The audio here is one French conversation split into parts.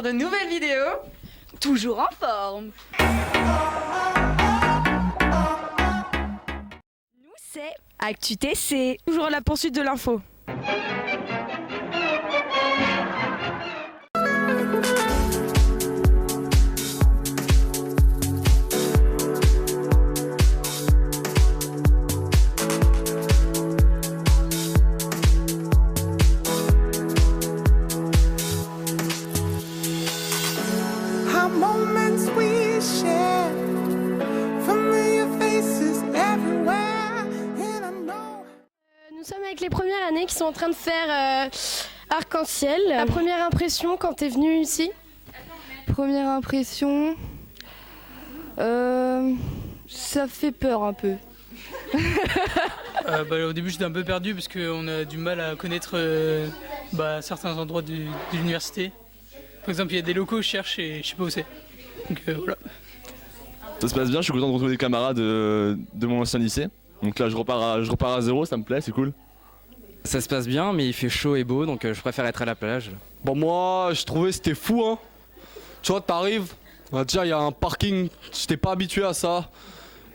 pour de nouvelles vidéos. Toujours en forme. Nous, c'est ActuTC. Toujours à la poursuite de l'info. Nous sommes avec les premières années qui sont en train de faire arc-en-ciel. La première impression quand tu es venue ici? Première impression, ça fait peur un peu. Au début j'étais un peu perdu parce qu'on a du mal à connaître certains endroits de l'université. Par exemple il y a des locaux que je cherche et je sais pas où c'est. Donc voilà. Ça se passe bien, je suis content de retrouver des camarades de mon ancien lycée. Donc là je repars à zéro, ça me plaît, c'est cool. Ça se passe bien mais il fait chaud et beau donc je préfère être à la plage. Bon moi je trouvais c'était fou hein. Tu vois t'arrives, déjà il y a un parking, j'étais pas habitué à ça.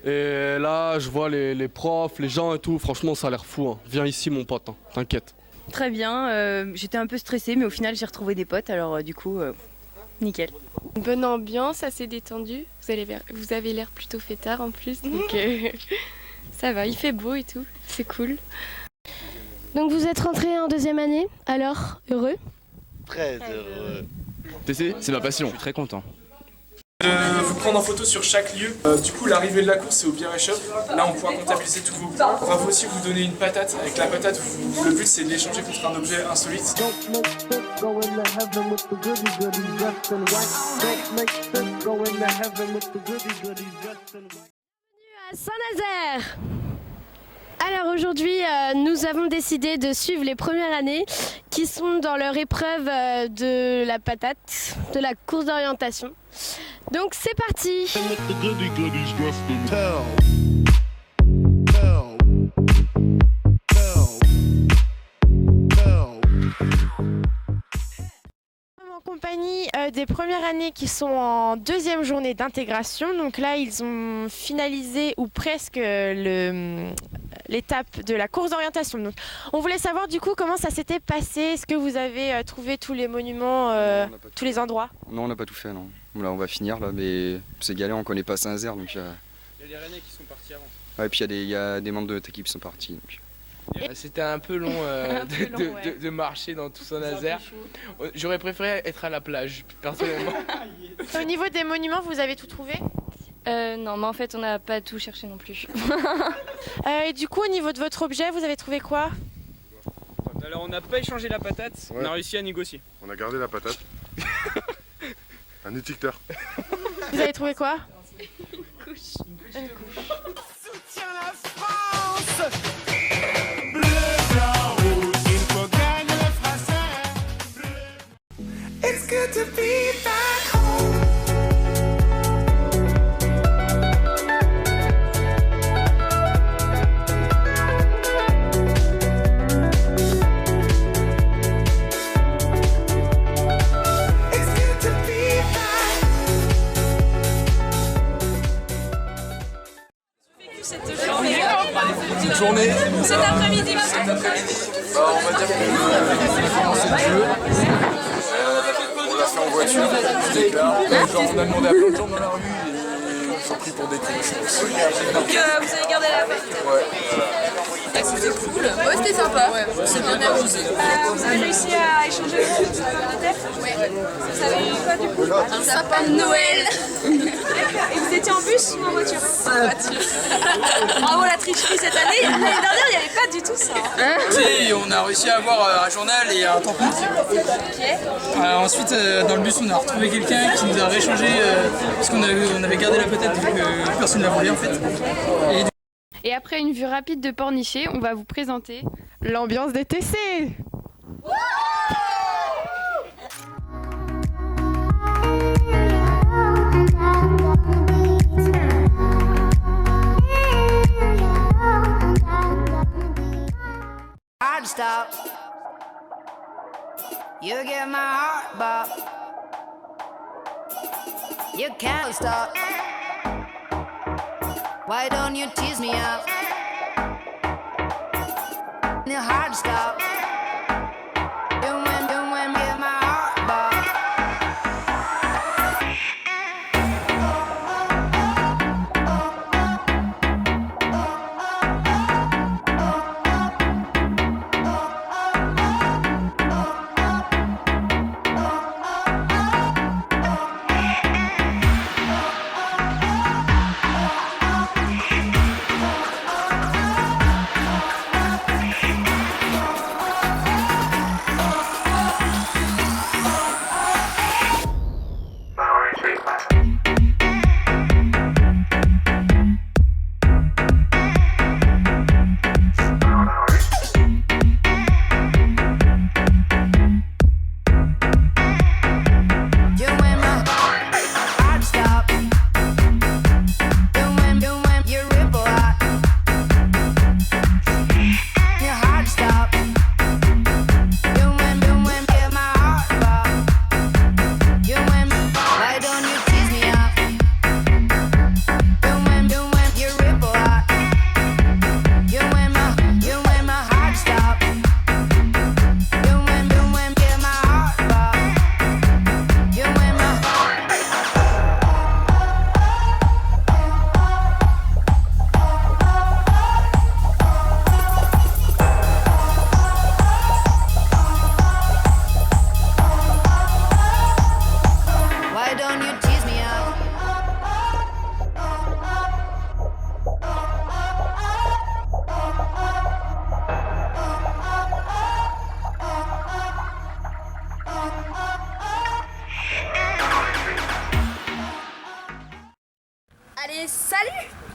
Et là je vois les profs, les gens et tout, franchement ça a l'air fou hein. Viens ici mon pote, hein. T'inquiète. Très bien, j'étais un peu stressée mais au final j'ai retrouvé des potes alors du coup nickel. Une bonne ambiance, assez détendue. Vous avez l'air plutôt fêtard en plus, donc ça va, il fait beau et tout, c'est cool. Donc vous êtes rentré en deuxième année, alors heureux? Très heureux. TC, c'est ma passion. Je suis très content. Vous prendre en photo sur chaque lieu. Du coup, l'arrivée de la course, c'est au Beer Shop. Là, on pourra comptabiliser tous vos points. On va aussi vous donner une patate. Avec la patate, le but, c'est de l'échanger contre un objet insolite. Bienvenue à Saint-Nazaire. Alors aujourd'hui, nous avons décidé de suivre les premières années qui sont dans leur épreuve de la patate, de la course d'orientation. Donc c'est parti! En compagnie des premières années qui sont en deuxième journée d'intégration. Donc là, ils ont finalisé ou presque l'étape de la course d'orientation. Donc, on voulait savoir du coup comment ça s'était passé. Est-ce que vous avez trouvé tous les monuments, tous les endroits? Non, on n'a pas tout fait, non. Là, on va finir là, mais c'est galère, on connaît pas Saint-Nazaire. Donc, il y a des Rennais qui sont partis avant. Ouais, et puis il y a des membres de notre équipe qui sont partis. Donc. C'était un peu long, de marcher dans tout Saint-Nazaire. J'aurais préféré être à la plage, personnellement. Au niveau des monuments, vous avez tout trouvé? Non, mais en fait, on n'a pas tout cherché non plus. Et du coup, au niveau de votre objet, vous avez trouvé quoi? Alors, on n'a pas échangé la patate, ouais. On a réussi à négocier. On a gardé la patate. Un étiqueteur. Vous avez trouvé quoi? Une couche. Soutiens la France. Bleu, blanc, rouge, il faut gagner les Français. It's good to be back home. Cette journée, cet après-midi, on va dire qu'on a commencé le jeu. On l'a fait en voiture, on a demandé à plein de gens dans la rue et ils sont pris pour des cons, je pense. Donc vous avez gardé la patate? Ouais. C'était cool, ouais c'était sympa, on s'est bien amusé. Vous avez réussi à échanger sur la pomme de terre? Ouais. Vous savez quoi du coup? Un sapin de Noël. Et vous étiez en bus ou en voiture? En voiture. Bravo la tricherie cette année, l'année dernière il n'y avait pas du tout ça. Si, on a réussi à avoir un journal et un tampon. Ok. Ensuite, dans le bus, on a retrouvé quelqu'un qui nous a réchangé parce qu'on avait gardé la patate vu que personne ne l'a volée en fait. Et après une vue rapide de Pornichet, on va vous présenter l'ambiance des TC. Stop. You get my heart bop. You can't stop. Why don't you tease me out? It's hard to stop. You when get my heart back. Allez, salut!